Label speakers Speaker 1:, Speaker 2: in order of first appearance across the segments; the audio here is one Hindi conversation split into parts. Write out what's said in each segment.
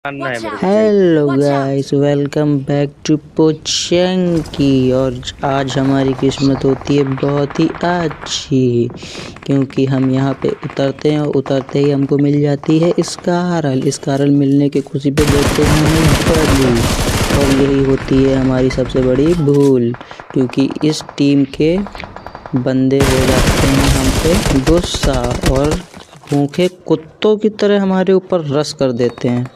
Speaker 1: जानना है मेरे को।
Speaker 2: Hello guys, welcome back to पोचंकी। और आज हमारी किस्मत होती है बहुत ही अच्छी, क्योंकि हम यहाँ पे उतरते हैं और उतरते ही हमको मिल जाती है स्कारल मिलने की खुशी पे देते हैं हमें बलि। और यही होती है हमारी सबसे बड़ी भूल, क्योंकि इस टीम के बंदे हो जाते हैं हम पे गुस्सा और भूखे कुत्तों की तरह हमारे ऊपर रस कर देते हैं।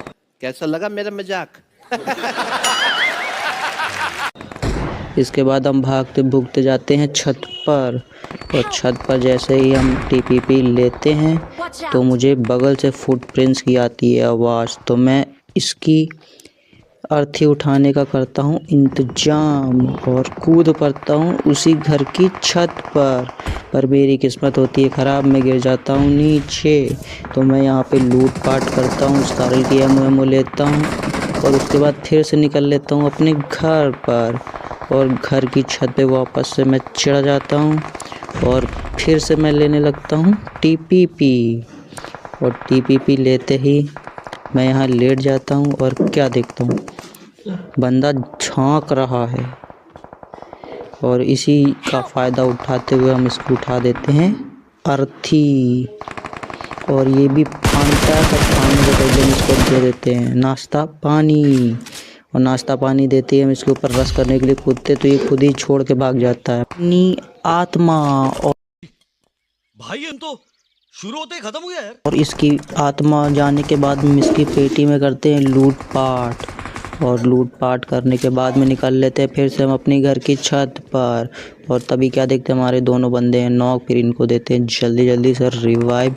Speaker 3: कैसा लगा मेरा मजाक?
Speaker 2: इसके बाद हम भागते भूगते जाते हैं छत पर, और छत पर जैसे ही हम टीपीपी लेते हैं तो मुझे बगल से फुटप्रिंट्स की आती है आवाज़। तो मैं इसकी अर्थी उठाने का करता हूँ इंतजाम और कूद पड़ता हूँ उसी घर की छत पर मेरी किस्मत होती है ख़राब, मैं गिर जाता हूँ नीचे। तो मैं यहाँ पे लूट पाट करता हूँ, स्कारल की एमओ लेता हूँ और उसके बाद फिर से निकल लेता हूँ अपने घर पर, और घर की छत पे वापस से मैं चढ़ जाता हूँ और फिर से मैं लेने लगता हूँ टीपीपी। और टीपीपी लेते ही मैं यहाँ लेट जाता हूँ और क्या देखता हूँ, बंदा झांक रहा है, और इसी का फ़ायदा उठाते हुए हम इसको उठा देते हैं अर्थी। और ये भी फानता है, तो फानने के बदले में इसको दे देते हैं नाश्ता पानी, और नाश्ता पानी देते ही हम इसके ऊपर रस करने के लिए कूदते तो ये खुद ही छोड़ के भाग जाता है अपनी आत्मा। और
Speaker 4: भाई हम तो शुरू होते ही खत्म हो गया यार।
Speaker 2: और इसकी आत्मा जाने के बाद हम इसकी पेटी में करते हैं लूटपाट, और लूटपाट करने के बाद में निकल लेते हैं फिर से हम अपनी घर की छत पर। और तभी क्या देखते हैं, हमारे दोनों बंदे हैं नॉक, फिर इनको देते हैं जल्दी जल्दी से रिवाइव।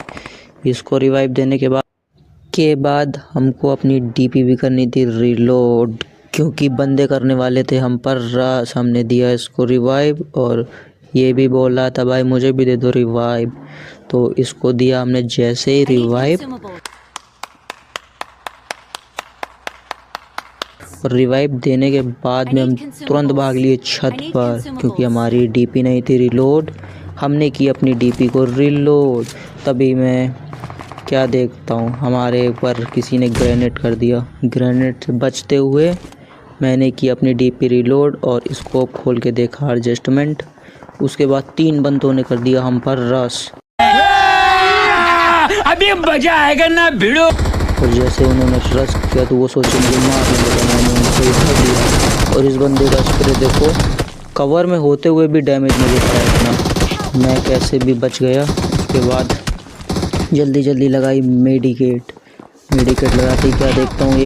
Speaker 2: इसको रिवाइव देने के बाद हमको अपनी डीपी भी करनी थी रिलोड, क्योंकि बंदे करने वाले थे हम पर रस। हमने दिया इसको रिवाइव और ये भी बोल रहा था भाई मुझे भी दे दो रिवाइव, तो इसको दिया हमने जैसे ही रिवाइव। और रिवाइव देने के बाद में हम तुरंत भाग लिए छत पर, क्योंकि हमारी डीपी नहीं थी रिलोड। हमने की अपनी डीपी को रिलोड, तभी मैं क्या देखता हूँ हमारे ऊपर किसी ने ग्रेनेड कर दिया। ग्रेनेड से बचते हुए मैंने की अपनी डीपी रिलोड और स्कोप खोल के देखा एडजस्टमेंट। उसके बाद 3 बंदों ने कर दिया हम पर रस।
Speaker 4: अभी मजा आएगा ना भिड़ो।
Speaker 2: और जैसे उन्होंने रश किया तो वो सोचे मुझे मार लेगा, मैंने उनको इधर दिया। और इस बंदे का स्प्रे देखो, कवर में होते हुए भी डैमेज नहीं देता है इतना, मैं कैसे भी बच गया। उसके बाद जल्दी लगाई मेडिकेट लगाते ही क्या देखता हूँ